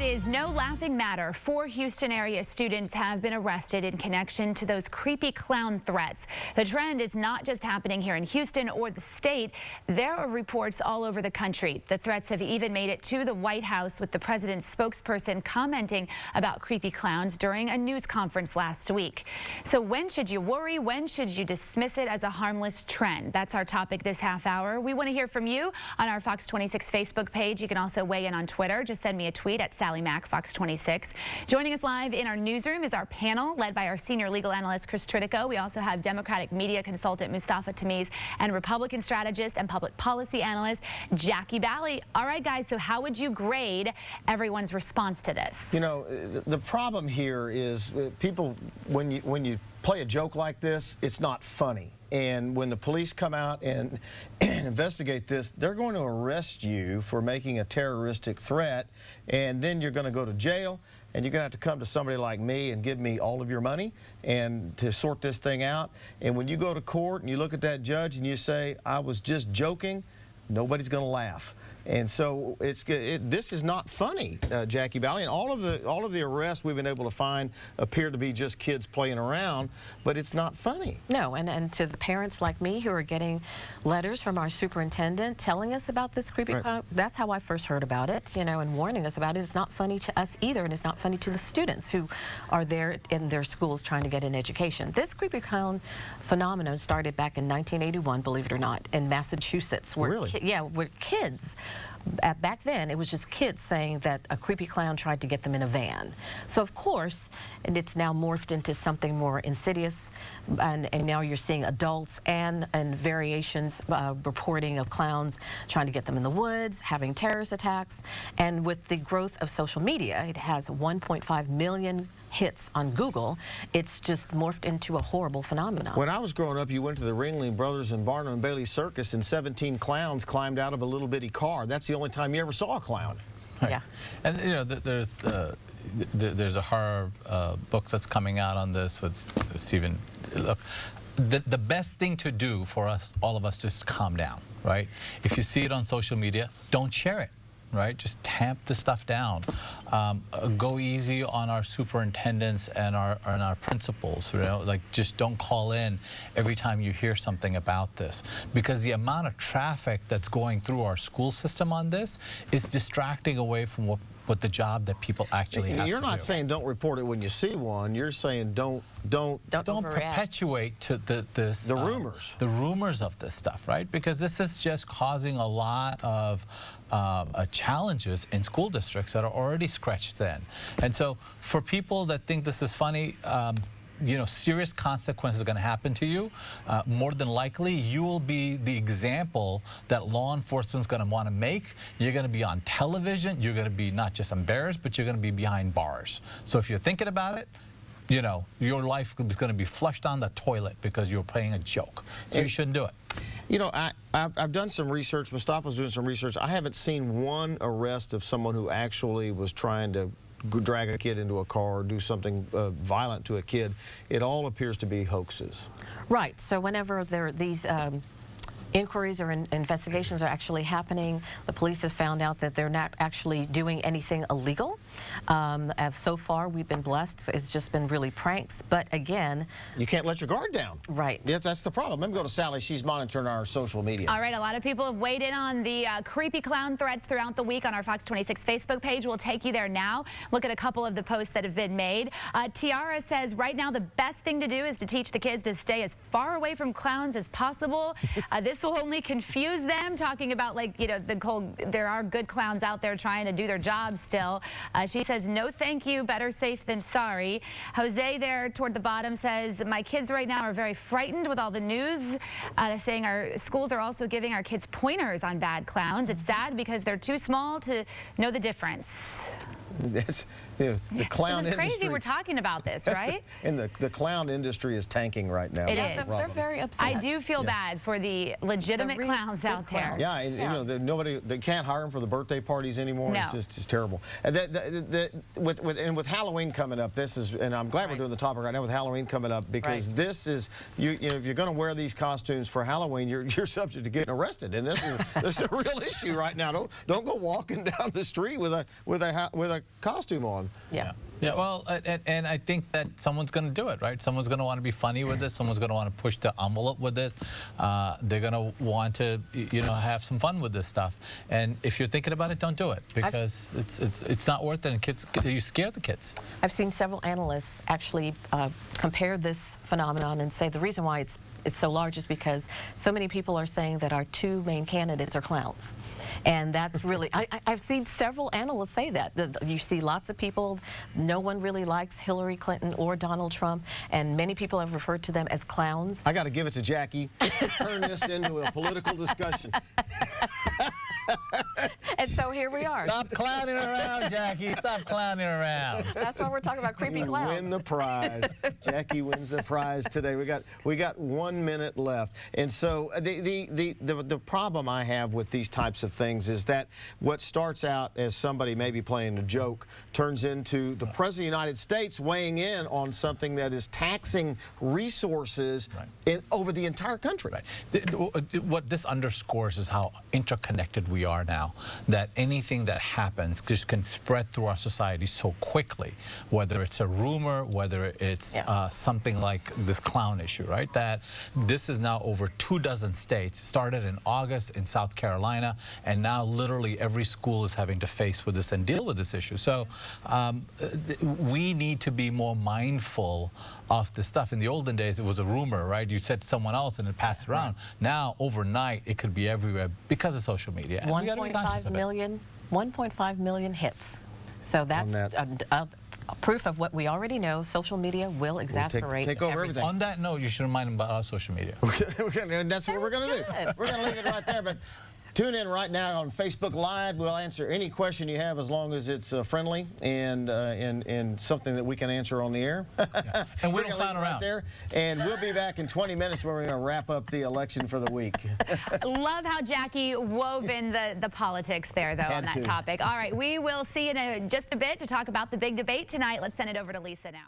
is no laughing matter. 4 Houston area students have been arrested in connection to those creepy clown threats. The trend is not just happening here in Houston or the state. There are reports all over the country. The threats have even made it to the White House, with the president's spokesperson commenting about creepy clowns during a news conference last week. So when should you worry? When should you dismiss it as a harmless trend? That's our topic this half hour. We want to hear from you on our Fox 26 Facebook page. You can also weigh in on Twitter. Just send me a tweet at Sally Mack, Fox 26. Joining us live in our newsroom is our panel, led by our senior legal analyst, Chris Tritico. We also have Democratic media consultant Mustafa Tamiz and Republican strategist and public policy analyst Jackie Bally. All right, guys, so how would you grade everyone's response to this? You know, the problem here is people, when you play a joke like this, it's not funny. And when the police come out and investigate this, they're going to arrest you for making a terroristic threat, and then you're going to go to jail, and you're going to have to come to somebody like me and give me all of your money and to sort this thing out. And when you go to court and you look at that judge and you say, I was just joking, nobody's going to laugh. And so this is not funny, Jackie Bally. And all of the arrests we've been able to find appear to be just kids playing around, but it's not funny. No, and to the parents like me who are getting letters from our superintendent telling us about this creepy clown, that's how I first heard about it, you know, and warning us about it. It's not funny to us either, and it's not funny to the students who are there in their schools trying to get an education. This creepy clown phenomenon started back in 1981, believe it or not, in Massachusetts. Where really? Where kids. Back then, it was just kids saying that a creepy clown tried to get them in a van. So, of course, and it's now morphed into something more insidious, and now you're seeing adults and variations reporting of clowns trying to get them in the woods, having terrorist attacks. And with the growth of social media, it has 1.5 million hits on Google. It's just morphed into a horrible phenomenon. When I was growing up, you went to the Ringling Brothers and Barnum and Bailey Circus, and 17 clowns climbed out of a little bitty car. That's the only time you ever saw a clown. Right. Yeah. And you know, there's a horror book that's coming out on this with Stephen. Look, the best thing to do for us, all of us, just calm down, right? If you see it on social media, don't share it. Right, just tamp the stuff down. Go easy on our superintendents and our principals. You know, like, just don't call in every time you hear something about this, because the amount of traffic that's going through our school system on this is distracting away from what the job that people actually have to do. You're not saying don't report it when you see one. You're saying don't perpetuate to the rumors. The rumors of this stuff, right? Because this is just causing a lot of challenges in school districts that are already stretched thin. And so for people that think this is funny, you know, serious consequences are going to happen to you. More than likely, you will be the example that law enforcement is going to want to make. You're going to be on television. You're going to be not just embarrassed, but you're going to be behind bars. So if you're thinking about it, you know, your life is going to be flushed down the toilet because you're playing a joke. So you shouldn't do it. You know, I've done some research. Mustafa's doing some research. I haven't seen one arrest of someone who actually was trying to drag a kid into a car or do something violent to a kid. It all appears to be hoaxes. Right. So whenever there are these inquiries or investigations are actually happening, the police has found out that they're not actually doing anything illegal. As so far, we've been blessed. It's just been really pranks. But again, you can't let your guard down. Right. Yes, that's the problem. Let me go to Sally. She's monitoring our social media. All right, a lot of people have weighed in on the creepy clown threats throughout the week on our Fox 26 Facebook page. We'll take you there now. Look at a couple of the posts that have been made. Tiara says, right now the best thing to do is to teach the kids to stay as far away from clowns as possible. This will only confuse them, talking about, like, you know, there are good clowns out there trying to do their job still. She says, no thank you, better safe than sorry. Jose there toward the bottom says, my kids right now are very frightened with all the news, saying our schools are also giving our kids pointers on bad clowns. It's sad because they're too small to know the difference. the clown This is industry. crazy we're talking about this, right? And the clown industry is tanking right now. It That's is. the They're problem. very upset. I do feel bad for the legitimate clowns out there. Yeah, and, you know, nobody, they can't hire them for the birthday parties anymore. No. It's just terrible. And with Halloween coming up, this is, and I'm glad we're doing the topic right now with Halloween coming up, because this is, you know, if you're going to wear these costumes for Halloween, you're subject to getting arrested, and this is a real issue right now. Don't go walking down the street with a costume on. Yeah. Yeah, well, and I think that someone's going to do it, right? Someone's going to want to be funny with it. Someone's going to want to push the envelope with it. They're going to want to, you know, have some fun with this stuff. And if you're thinking about it, don't do it, because it's not worth it. And kids, you scare the kids. I've seen several analysts actually compare this phenomenon and say the reason why it's so large is because so many people are saying that our two main candidates are clowns. And that's really, I've seen several analysts say that. You see lots of people, no one really likes Hillary Clinton or Donald Trump, and many people have referred to them as clowns. I got to give it to Jackie. Turn this into a political discussion. And so here we are. Stop clowning around, Jackie. Stop clowning around. That's why we're talking about creepy clowns. Win the prize. Jackie wins the prize today. We got 1 minute left, and so the problem I have with these types of things is that what starts out as somebody maybe playing a joke turns into the President of the United States weighing in on something that is taxing resources over the entire country. Right. What this underscores is how interconnected we are now, that anything that happens just can spread through our society so quickly, whether it's a rumor, whether it's something like this clown issue, right? That this is now over 24 states. It started in August in South Carolina, and now literally every school is having to face with this and deal with this issue. So we need to be more mindful of this stuff. In the olden days, it was a rumor, right? You said to someone else and it passed around. Now, overnight, it could be everywhere because of social media. 1.5 million hits. So that's proof of what we already know. Social media will exasperate take over everything. On that note, you should remind them about our social media. And that's what we're going to do. We're going to leave it right there. But tune in right now on Facebook Live. We'll answer any question you have as long as it's friendly and something that we can answer on the air. Yeah. And we don't clown around. Right there. And we'll be back in 20 minutes where we're going to wrap up the election for the week. Love how Jackie wove in the politics there, though, on that topic. All right, we will see you in just a bit to talk about the big debate tonight. Let's send it over to Lisa now.